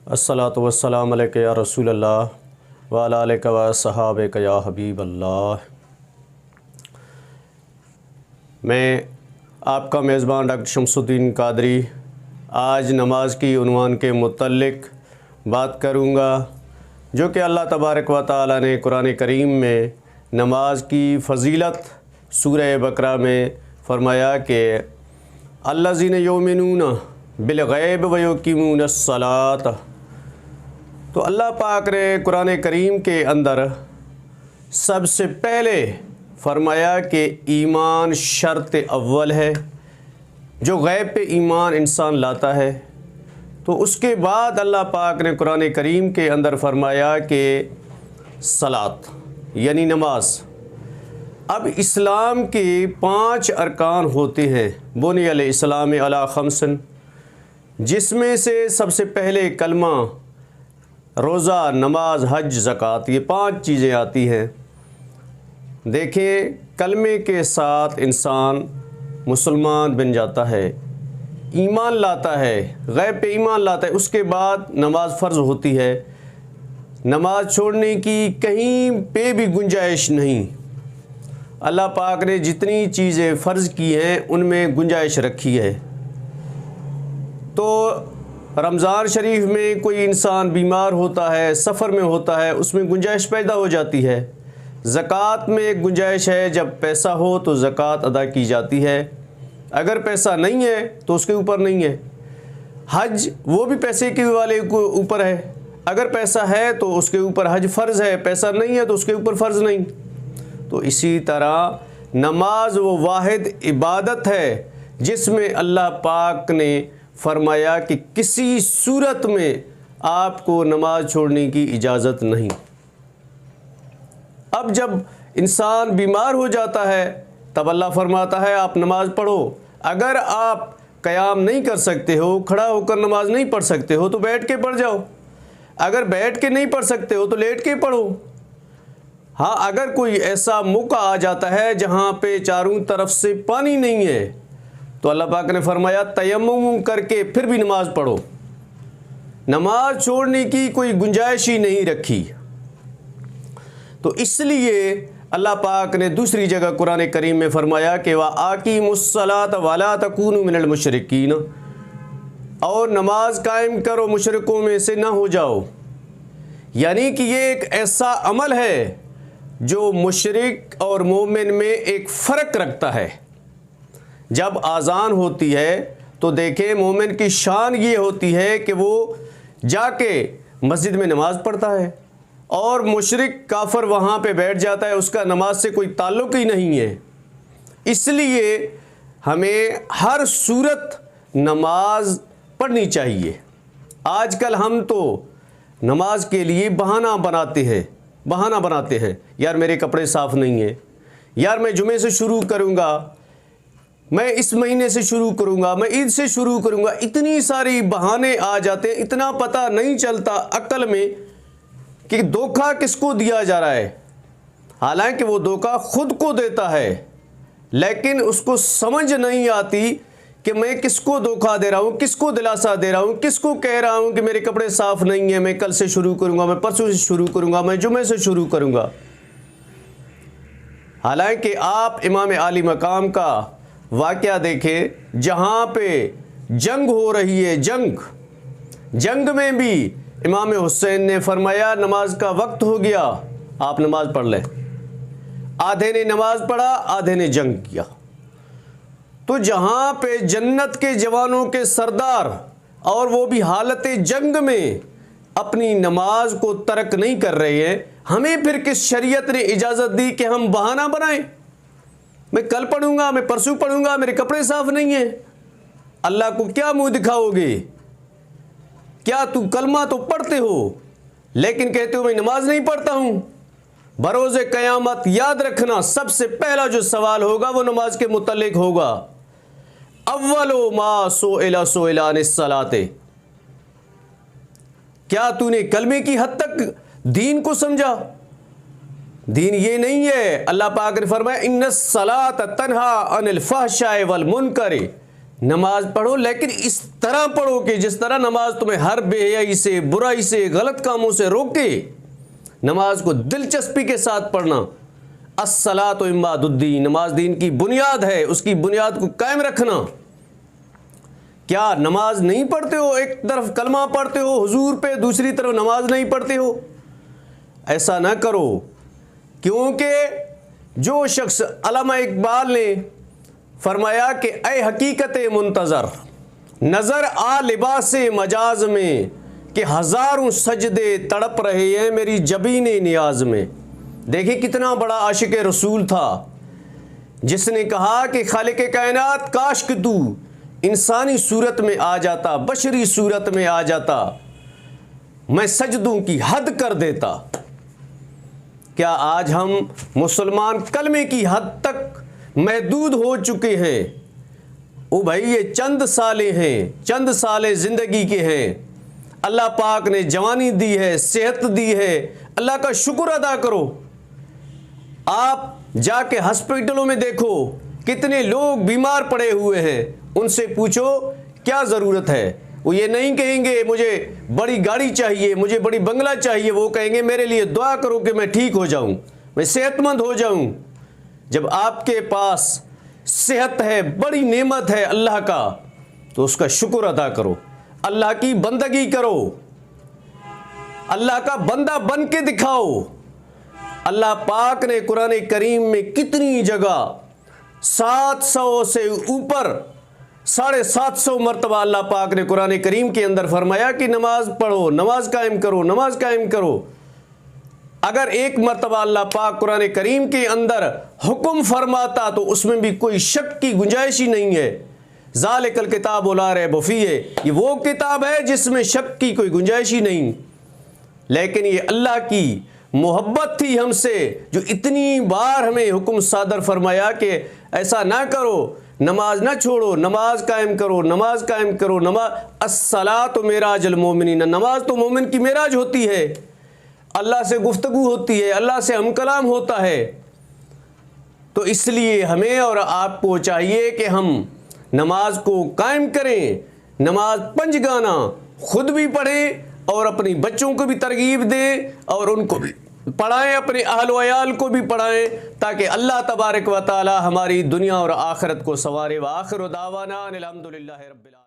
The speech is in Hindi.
अस्सलातु वस्सलाम अलैका या रसूल अल्लाह व अला आलिका व सहाबिका या हबीब अल्लाह। मैं आपका मेज़बान डॉक्टर शमसुद्दीन कादरी आज नमाज की उन्वान के मुतल्लिक बात करूँगा, जो कि अल्लाह तबारक व तआला ने कुरान करीम में नमाज की फ़जीलत सूरह बकरा में फ़रमाया कि अल्लज़ीना युमिनूना बिल गैब व युकीमूनस सलात। तो अल्लाह पाक ने कुरान करीम के अंदर सबसे पहले फ़रमाया कि ईमान शर्त अव्वल है, जो गैब पे ईमान इंसान लाता है। तो उसके बाद अल्लाह पाक ने कुरान करीम के अंदर फ़रमाया कि सलात यानी नमाज। अब इस्लाम के 5 अरकान होते हैं, बुनियल इस्लाम अला खमसन, जिसमें से सबसे पहले कलमा, रोज़ा, नमाज, हज, ज़कात, ये 5 चीज़ें आती हैं। देखिए, कलमे के साथ इंसान मुसलमान बन जाता है, ईमान लाता है, गैब पे ईमान लाता है। उसके बाद नमाज फ़र्ज़ होती है, नमाज छोड़ने की कहीं पे भी गुंजाइश नहीं। अल्लाह पाक ने जितनी चीज़ें फ़र्ज़ की हैं उनमें गुंजाइश रखी है। तो रमज़ान शरीफ में कोई इंसान बीमार होता है, सफ़र में होता है, उसमें गुंजाइश पैदा हो जाती है। ज़कात में एक गुंजाइश है, जब पैसा हो तो ज़कात अदा की जाती है, अगर पैसा नहीं है तो उसके ऊपर नहीं है। हज वो भी पैसे के वाले को ऊपर है, अगर पैसा है तो उसके ऊपर हज फ़र्ज़ है, पैसा नहीं है तो उसके ऊपर फ़र्ज़ नहीं। तो इसी तरह नमाज वो वाहिद इबादत है जिसमें अल्लाह पाक ने फरमाया कि किसी सूरत में आपको नमाज छोड़ने की इजाज़त नहीं। अब जब इंसान बीमार हो जाता है तब अल्लाह फरमाता है आप नमाज पढ़ो। अगर आप क़याम नहीं कर सकते हो, खड़ा होकर नमाज नहीं पढ़ सकते हो, तो बैठ के पढ़ जाओ। अगर बैठ के नहीं पढ़ सकते हो तो लेट के पढ़ो। हाँ, अगर कोई ऐसा मौका आ जाता है जहाँ पे चारों तरफ से पानी नहीं है तो अल्लाह पाक ने फरमाया तयम्मुम करके फिर भी नमाज पढ़ो। नमाज छोड़ने की कोई गुंजाइश ही नहीं रखी। तो इसलिए अल्लाह पाक ने दूसरी जगह कुरान करीम में फरमाया कि वा आकीमुस्सलात वला तकूनु मिनल मुशरिकीन, और नमाज कायम करो, मुशरिकों में से ना हो जाओ। यानी कि ये एक ऐसा अमल है जो मुशरिक और मोमिन में एक फ़र्क रखता है। जब आज़ान होती है तो देखें, मोमिन की शान ये होती है कि वो जाके मस्जिद में नमाज़ पढ़ता है, और मुशरिक काफिर वहाँ पे बैठ जाता है, उसका नमाज से कोई ताल्लुक़ ही नहीं है। इसलिए हमें हर सूरत नमाज पढ़नी चाहिए। आजकल हम तो नमाज के लिए बहाना बनाते हैं, यार मेरे कपड़े साफ़ नहीं है, यार मैं जुमे से शुरू करूँगा, मैं इस महीने से शुरू करूँगा, मैं ईद से शुरू करूँगा। इतनी सारी बहाने आ जाते हैं, इतना पता नहीं चलता अक्ल में कि धोखा किसको दिया जा रहा है। हालांकि वो धोखा खुद को देता है, लेकिन उसको समझ नहीं आती कि मैं किसको धोखा दे रहा हूँ, किसको दिलासा दे रहा हूँ, किसको कह रहा हूँ कि मेरे कपड़े साफ़ नहीं है, मैं कल से शुरू करूँगा, मैं परसों से शुरू करूँगा, मैं जुमे से शुरू करूँगा। हालांकि आप इमाम आली मकाम का वाक़या देखें, जहाँ पे जंग हो रही है, जंग में भी इमाम हुसैन ने फरमाया नमाज का वक्त हो गया, आप नमाज पढ़ लें। आधे ने नमाज पढ़ा, आधे ने जंग किया। तो जहाँ पे जन्नत के जवानों के सरदार, और वो भी हालत जंग में, अपनी नमाज को तर्क नहीं कर रहे हैं, हमें फिर किस शरीयत ने इजाज़त दी कि हम बहाना बनाएं, मैं कल पढ़ूंगा, मैं परसों पढ़ूंगा, मेरे कपड़े साफ नहीं है। अल्लाह को क्या मुंह दिखाओगे? क्या तू कलमा तो पढ़ते हो लेकिन कहते हो मैं नमाज नहीं पढ़ता हूं? बरोज़े क़यामत याद रखना, सबसे पहला जो सवाल होगा वो नमाज के मुतल्लिक होगा। अव्वलो मा सोइला अनिस्सलाते, क्या तूने कलमे की हद तक दीन को समझा? दीन ये नहीं है। अल्लाह पाक ने फरमाया इन्नस सलात तन्हा अनिल फहशाए वल मुनकर, नमाज पढ़ो, लेकिन इस तरह पढ़ो कि जिस तरह नमाज तुम्हें हर बेहयाई से, बुराई से, गलत कामों से रोके। नमाज को दिलचस्पी के साथ पढ़ना। अस्सलातु इमादुद्दीन, नमाज दीन की बुनियाद है, उसकी बुनियाद को कायम रखना। क्या नमाज नहीं पढ़ते हो? एक तरफ कलमा पढ़ते हो हुजूर पे, दूसरी तरफ नमाज नहीं पढ़ते हो? ऐसा ना करो, क्योंकि जो शख्स, अल्लामा इकबाल ने फरमाया कि ऐ हकीकत मुंतज़र, नज़र आ लिबास मजाज में कि हज़ारों सजदे तड़प रहे हैं मेरी जबीन नियाज में। देखिए कितना बड़ा आशिक रसूल था, जिसने कहा कि खालिक कायनात, काश कि तू इंसानी सूरत में आ जाता, बशरी सूरत में आ जाता, मैं सजदों की हद कर देता। क्या आज हम मुसलमान कलमे की हद तक महदूद हो चुके हैं? ओ भाई, ये चंद साले हैं, चंद साले ज़िंदगी के हैं। अल्लाह पाक ने जवानी दी है, सेहत दी है, अल्लाह का शुक्र अदा करो। आप जाके हॉस्पिटलों में देखो कितने लोग बीमार पड़े हुए हैं, उनसे पूछो क्या ज़रूरत है। वो ये नहीं कहेंगे मुझे बड़ी गाड़ी चाहिए, मुझे बड़ी बंगला चाहिए, वो कहेंगे मेरे लिए दुआ करो कि मैं ठीक हो जाऊं, मैं सेहतमंद हो जाऊं। जब आपके पास सेहत है, बड़ी नेमत है अल्लाह का, तो उसका शुक्र अदा करो, अल्लाह की बंदगी करो, अल्लाह का बंदा बन के दिखाओ। अल्लाह पाक ने कुरान करीम में कितनी जगह 700 से ऊपर 750 मरतबा अल्लाह पाक ने कुरान करीम के अंदर फरमाया कि नमाज पढ़ो, नमाज कायम करो, नमाज कायम करो। अगर एक मरतबा अल्लाह पाक कुरान करीम के अंदर हुक्म फरमाता तो उसमें भी कोई शक की गुंजाइश ही नहीं है। ज़ालिकल किताबु ला रैब फ़ीह, ये वो किताब है जिसमें शक की कोई गुंजाइश ही नहीं। लेकिन ये अल्लाह की मोहब्बत थी हमसे, जो इतनी बार हमें हुक्म सादर फरमाया कि ऐसा ना करो, नमाज ना छोड़ो, नमाज कायम करो, नमाज कायम करो। नमाज अस्सलातु मिराजुल मोमिनीन, नमाज तो मोमिन की मिराज होती है, अल्लाह से गुफ्तगू होती है, अल्लाह से हम कलाम होता है। तो इसलिए हमें और आपको चाहिए कि हम नमाज को कायम करें, नमाज पंजगाना खुद भी पढ़ें और अपनी बच्चों को भी तरगीब दें और उनको भी पढ़ाएं, अपने अहल व अयाल को भी पढ़ाएं, ताकि अल्लाह तबारक व तआला हमारी दुनिया और आखिरत को संवारे। व आखिरु दावाना अनिल हम्दुलिल्लाहि रब्बिल आलमीन।